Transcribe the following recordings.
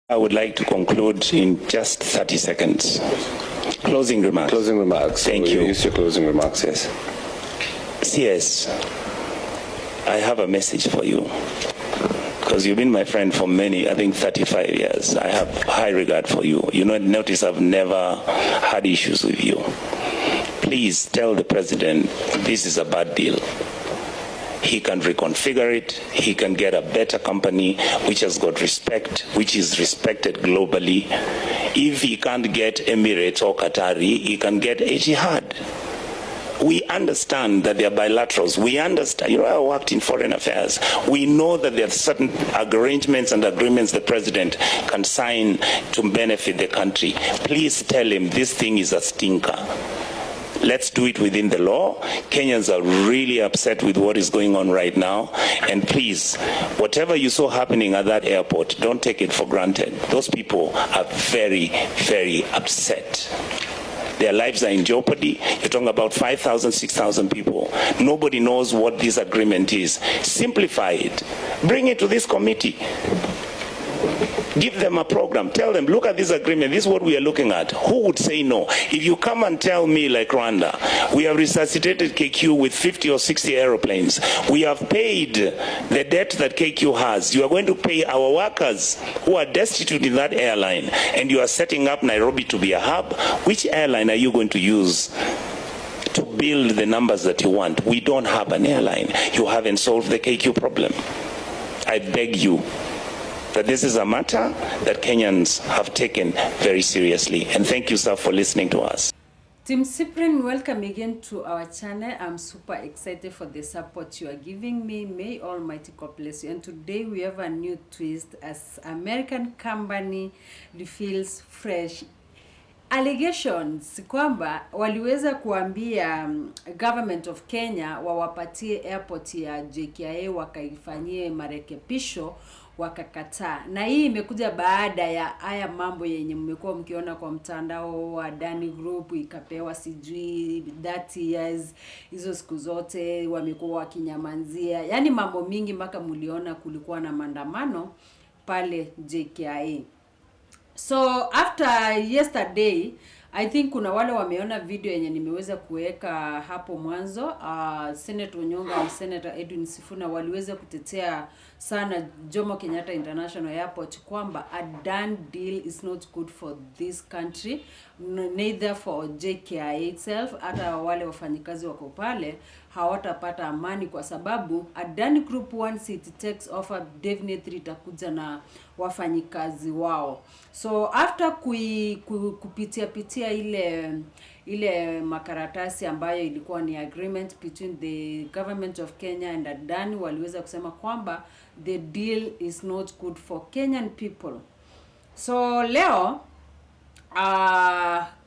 I would like to conclude in just 30 seconds. Closing remarks. Closing remarks. Thank you. Use your closing remarks, yes. CS, I have a message for you. Because you've been my friend for many, I think 35 years. I have high regard for you. You know, notice I've never had issues with you. Please tell the president this is a bad deal. He can reconfigure it. He can get a better company which has got respect, which is respected globally. If he can't get Emirates or Qatari, he can get Etihad. We understand that they are bilaterals. We understand. You know, I worked in foreign affairs. We know that there are certain arrangements and agreements the president can sign to benefit the country. Please tell him this thing is a stinker. Let's do it within the law. Kenyans are really upset with what is going on right now. And please, whatever you saw happening at that airport, don't take it for granted. Those people are very, very upset. Their lives are in jeopardy. You're talking about 5,000, 6,000 people. Nobody knows what this agreement is. Simplify it. Bring it to this committee. Give them a program. Tell them, look at this agreement. This is what we are looking at. Who would say no? If you come and tell me, like Rwanda, we have resuscitated KQ with 50 or 60 aeroplanes. We have paid the debt that KQ has. You are going to pay our workers who are destitute in that airline, and you are setting up Nairobi to be a hub. Which airline are you going to use to build the numbers that you want? We don't have an airline. You haven't solved the KQ problem. I beg you that this is a matter that Kenyans have taken very seriously. And thank you, sir, for listening to us. Team Cyprian, welcome again to our channel. I'm super excited for the support you are giving me. May Almighty God bless you. And today we have a new twist as American company reveals fresh allegations kwamba waliweza kuambia government of Kenya wawapatie airport ya JKIA wakaifanyie marekebisho, wakakataa. Na hii imekuja baada ya haya mambo yenye mmekuwa mkiona kwa mtandao wa Dani Group ikapewa sijui 30 years. Hizo siku zote wamekuwa wakinyamanzia. Yani mambo mingi mpaka mliona kulikuwa na maandamano pale JKIA. So after yesterday, I think kuna wale wameona video yenye nimeweza kuweka hapo mwanzo. Senator Onyonga na Senator Edwin Sifuna waliweza kutetea sana Jomo Kenyatta International Airport kwamba a done deal is not good for this country, neither for JKIA itself. Hata wale wafanyikazi wako pale hawatapata amani kwa sababu Adani Group once it takes over definitely itakuja na wafanyikazi wao. So after kupitia ile makaratasi ambayo ilikuwa ni agreement between the government of Kenya and Adani, waliweza kusema kwamba the deal is not good for Kenyan people. So leo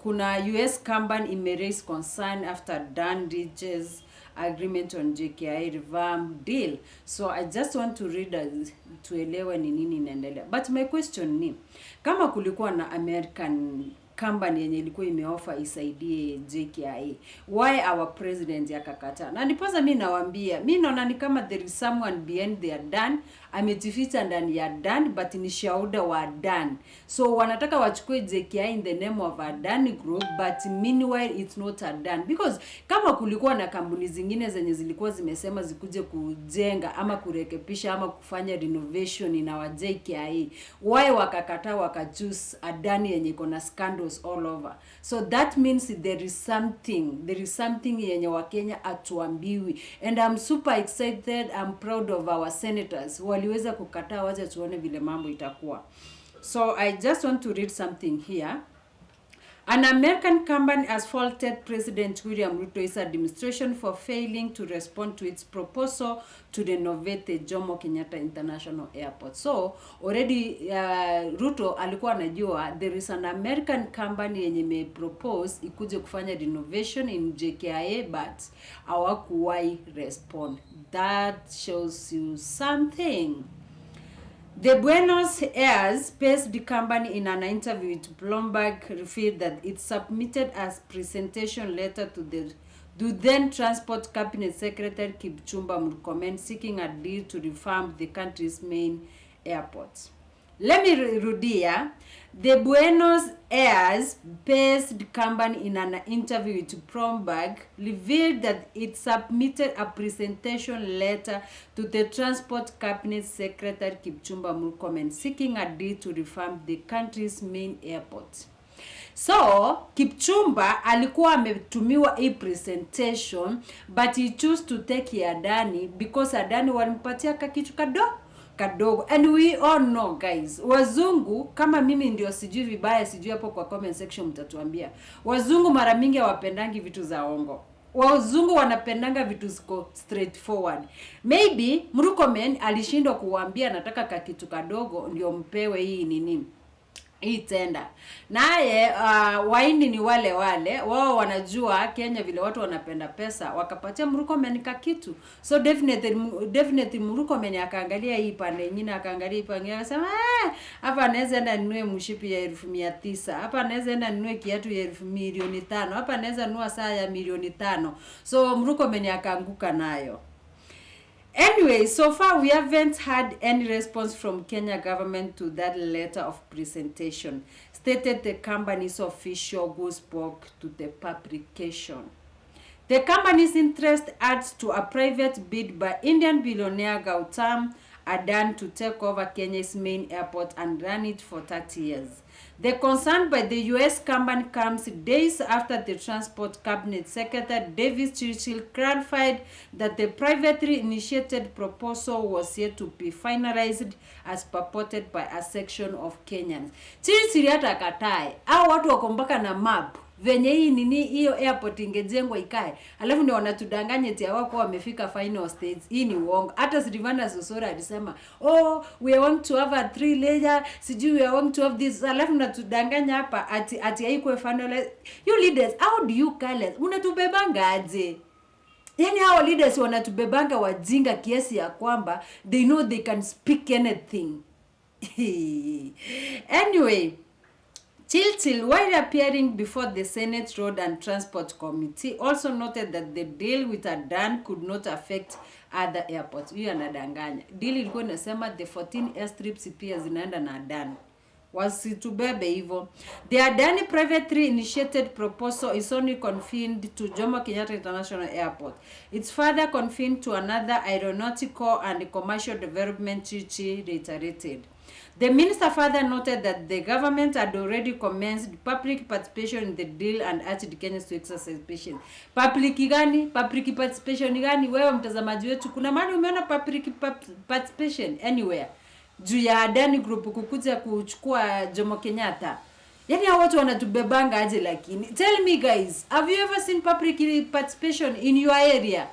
kuna US company raised concern after Dan reaches agreement on JKIA revamp deal. So I just want to read tuelewe ni nini inaendelea. But my question ni, kama kulikuwa na American company yenye ilikuwa imeoffer isaidie JKIA, why our president yakakataa? Na nipoza mimi nawaambia, mimi naona ni kama there is someone behind their Dan, amejificha ndani ya Dan, but ni shauda wa Dan. So wanataka wachukue JKIA in the name of Adani Group, but meanwhile it's not a Dan. Because kama kulikuwa na kampuni zingine zenye zilikuwa zimesema zikuje kujenga ama kurekebisha ama kufanya renovation in our JKIA, why wakakataa wakachoose Adani yenye iko na scandals all over? So that means there is something yenye Wakenya atuambiwi. And I'm super excited, I'm proud of our senators. Waliweza kukataa, wacha tuone vile mambo itakuwa. So I just want to read something here. An American company has faulted President William Ruto's administration for failing to respond to its proposal to renovate the Jomo Kenyatta International Airport. So already Ruto alikuwa anajua there is an American company yenye me propose ikuje kufanya renovation in JKIA, but hawakuwahi respond. That shows you something. The Buenos Aires-based company in an interview with Bloomberg revealed that it submitted a presentation letter to then Transport Cabinet Secretary Kipchumba Murkomen seeking a deal to revamp the country's main airports. Let me rudia. The Buenos Aires-based company in an interview with Bloomberg revealed that it submitted a presentation letter to the Transport Cabinet Secretary Kipchumba Murkomen seeking a deal to refurb the country's main airport. So Kipchumba alikuwa ametumiwa hii presentation, but he chose to take Adani because Adani walimpatia kakitu kadogo. And we all know guys, wazungu kama mimi ndio sijui vibaya, sijui hapo kwa comment section mtatuambia. Wazungu mara mingi hawapendangi vitu za ongo. Wazungu wanapendanga vitu ziko straightforward. Maybe Murkomen alishindwa kuambia nataka kakitu kadogo ndio mpewe hii nini, hii tenda. Naye waini ni wale wao wanajua Kenya vile watu wanapenda pesa, wakapatia Murkomen kitu. So definitely Murkomen akaangalia hii pande nyingine, akaangalia hii pande, akasema hapa anaweza enda ninue mshipi ya 900, hapa anaweza enda ninue kiatu ya 1,500,000, hapa anaweza nunua saa ya 500,000. So Murkomen akaanguka nayo. Anyway, so far we haven't had any response from Kenya government to that letter of presentation, stated the company's official who spoke to the publication. The company's interest adds to a private bid by Indian billionaire Gautam Adani to take over Kenya's main airport and run it for 30 years. The concern by the U.S. company comes days after the Transport Cabinet Secretary David Churchill clarified that the privately initiated proposal was yet to be finalized as purported by a section of Kenyans. Churchill hata katae, au watu wakombaka na map venye hii nini hiyo airport ingejengwa ikae, alafu ndio wanatudanganya eti hawako wamefika final stage. Hii ni uongo. Hata Silvana Sosora alisema we are going to have a 3 layer, sijui we are going to have this, alafu natudanganya hapa ati haiko final. You leaders, how do you call it? Unatubebanga aje? Yani hao leaders wanatubebanga wajinga kiasi ya kwamba they know they can speak anything. Anyway, Churchill, while appearing before the Senate Road and Transport Committee, also noted that the deal with Adani could not affect other airports. Huyo anadanganya. Deal ilikuwa inasema the 14 airstrips pia zinaenda na Adani. Wasitubebe hivyo. The Adani privately initiated proposal is only confined to Jomo Kenyatta International Airport. It's further confined to another aeronautical and commercial development, Churchill reiterated. The minister further noted that the government had already commenced public participation in the deal and urged Kenyans to exercise patience. Public participation gani? Wewe mtazamaji wetu, kuna mahali umeona public participation anywhere juu ya Adani Group kukuja kuchukua Jomo Kenyatta? Yani hao watu wanatubebanga aje lakini? Tell me guys, have you ever seen public participation in your area?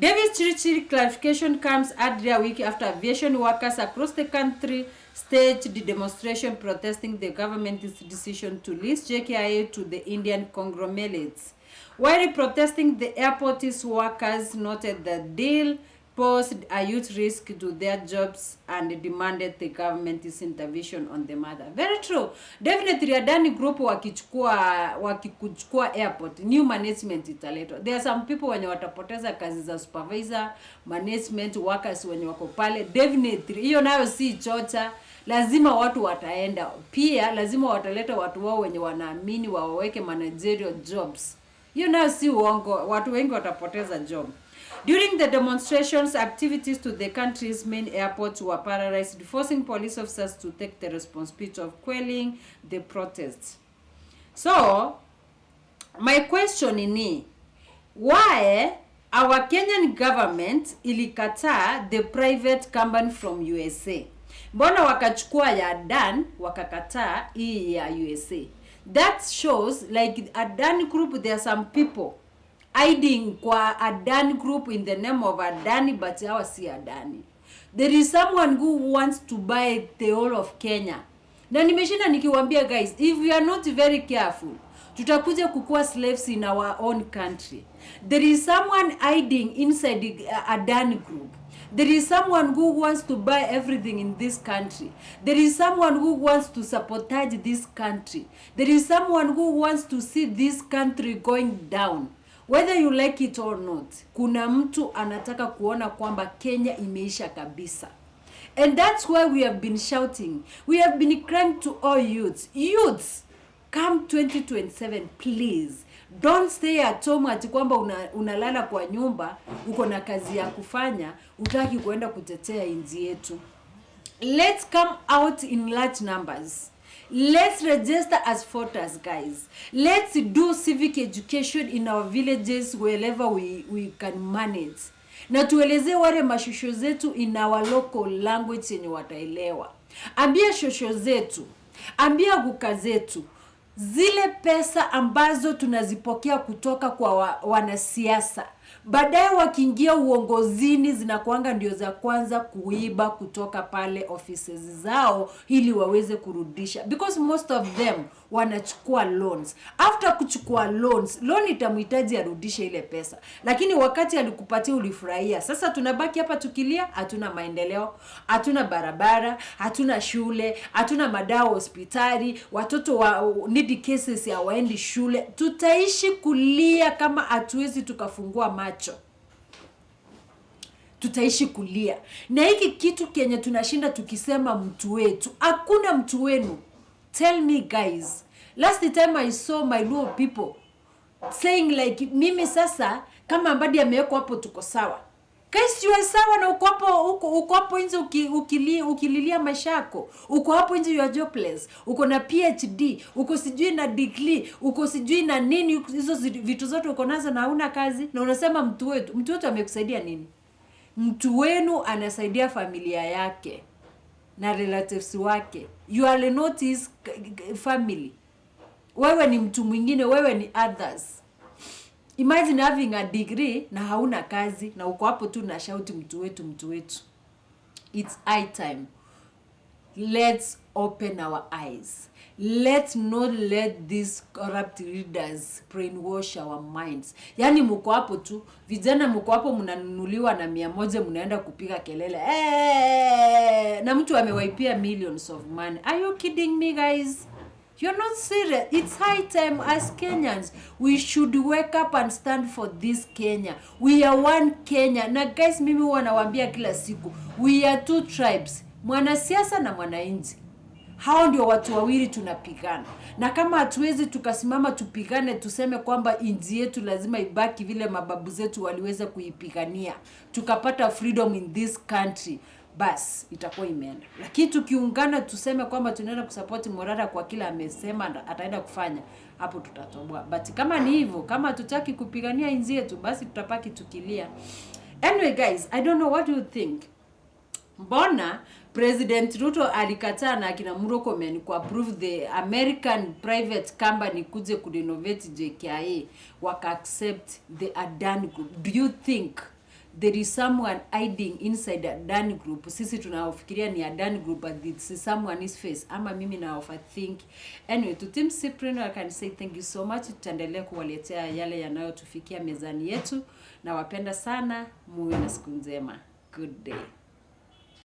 David Churchill clarification comes a week after aviation workers across the country staged demonstration protesting the government's decision to lease JKIA to the Indian conglomerates. While protesting, the airport's workers noted the deal posed a huge risk to their jobs and demanded the government's intervention on the matter. Very true. Definitely Adani Group wakikuchukua airport, new management italetwa. There are some people wenye watapoteza kazi za supervisor, management, workers wenye wako pale. Definitely hiyo nayo si chocha. Lazima watu wataenda. Pia lazima wataleta watu wao wenye wanaamini waweke managerial jobs. Hiyo nayo si uongo. Watu wengi watapoteza job. During the demonstrations, activities to the country's main airports were paralyzed, forcing police officers to take the responsibility of quelling the protests. So, my question is, why our Kenyan government ilikataa the private company from USA? Mbona wakachukua ya Adani wakakataa hii ya USA? That shows like Adani Group, there are some people hiding kwa Adani Group in the name of Adani, but hawa si Adani. There is someone who wants to buy the whole of Kenya. Na nimeshinda nikiwaambia guys, if we are not very careful, tutakuja kukua slaves in our own country. There is someone hiding inside the Adani Group. There is someone who wants to buy everything in this country. There is someone who wants to sabotage this country. There is someone who wants to see this country going down. Whether you like it or not, kuna mtu anataka kuona kwamba Kenya imeisha kabisa. And that's why we have been shouting. We have been crying to all youths. Youths, come 2027, please. Don't stay at home ati kwamba unalala kwa nyumba, uko na kazi ya kufanya, utaki kuenda kutetea nchi yetu. Let's come out in large numbers. Let's register as voters, guys. Let's do civic education in our villages wherever we can manage. Na tueleze wale mashosho zetu in our local language yenye wataelewa. Ambia shosho zetu, ambia guka zetu, zile pesa ambazo tunazipokea kutoka kwa wanasiasa, baadaye wakiingia uongozini zinakuanga ndio za kwanza kuiba kutoka pale offices zao ili waweze kurudisha, because most of them wanachukua loans. After kuchukua loan itamhitaji arudishe ile pesa, lakini wakati alikupatia ulifurahia. Sasa tunabaki hapa tukilia, hatuna maendeleo, hatuna barabara, hatuna shule, hatuna madawa hospitali, watoto wa need cases ya waendi shule. Tutaishi kulia kama hatuwezi tukafungua macho. Tutaishi kulia. Na hiki kitu kenye tunashinda tukisema mtu wetu, hakuna mtu wenu. Tell me guys, last time I saw my Luo people saying like, mimi sasa kama Ambadi amewekwa hapo tuko sawa. Guys, you are sawa na uko hapo nje ukililia maisha yako. Uko hapo nje you are jobless. Uko na PhD, uko sijui na degree, uko sijui na nini, hizo vitu zote uko nazo na huna kazi na unasema mtu wetu. Mtu wetu amekusaidia nini? Mtu wenu anasaidia familia yake na relatives wake. You are not his family. Wewe ni mtu mwingine, wewe ni others. Imagine having a degree na hauna kazi na uko hapo tu na shout mtu wetu, mtu wetu. It's high time. Let's open our eyes. Let's not let these corrupt leaders brainwash our minds. Yani mko hapo tu, vijana mko hapo mnanunuliwa na 100 mnaenda kupiga kelele. Na mtu amewaipia millions of money. Are you kidding me guys? You're not serious. It's high time as Kenyans. We should wake up and stand for this Kenya. We are one Kenya. Na guys, mimi wanawaambia kila siku, we are two tribes. Mwanasiasa na mwananchi. Hao ndio watu wawili tunapigana. Na kama hatuwezi tukasimama tupigane, tuseme kwamba nchi yetu lazima ibaki vile mababu zetu waliweza kuipigania, tukapata freedom in this country, bas itakuwa imeenda. Lakini tukiungana tuseme kwamba tunaenda kusupport Morara kwa kila amesema ataenda kufanya, hapo tutatoboa. But kama ni hivyo, kama tutaki kupigania nchi yetu, basi tutapaki tukilia. Anyway guys, I don't know what you think. Mbona President Ruto alikataa na akina Murkomen ku approve the American private company kuje kurenovate JKIA, waka accept the Adani group? Do you think there is someone hiding inside Adani group? Sisi tunaofikiria ni Adani group, but it's someone is face. Ama mimi na overthink. Anyway, to Team Cyprian I can say thank you so much. Tutaendelea kuwaletea yale yanayotufikia mezani yetu, na wapenda sana. Muwe na siku njema. Good day.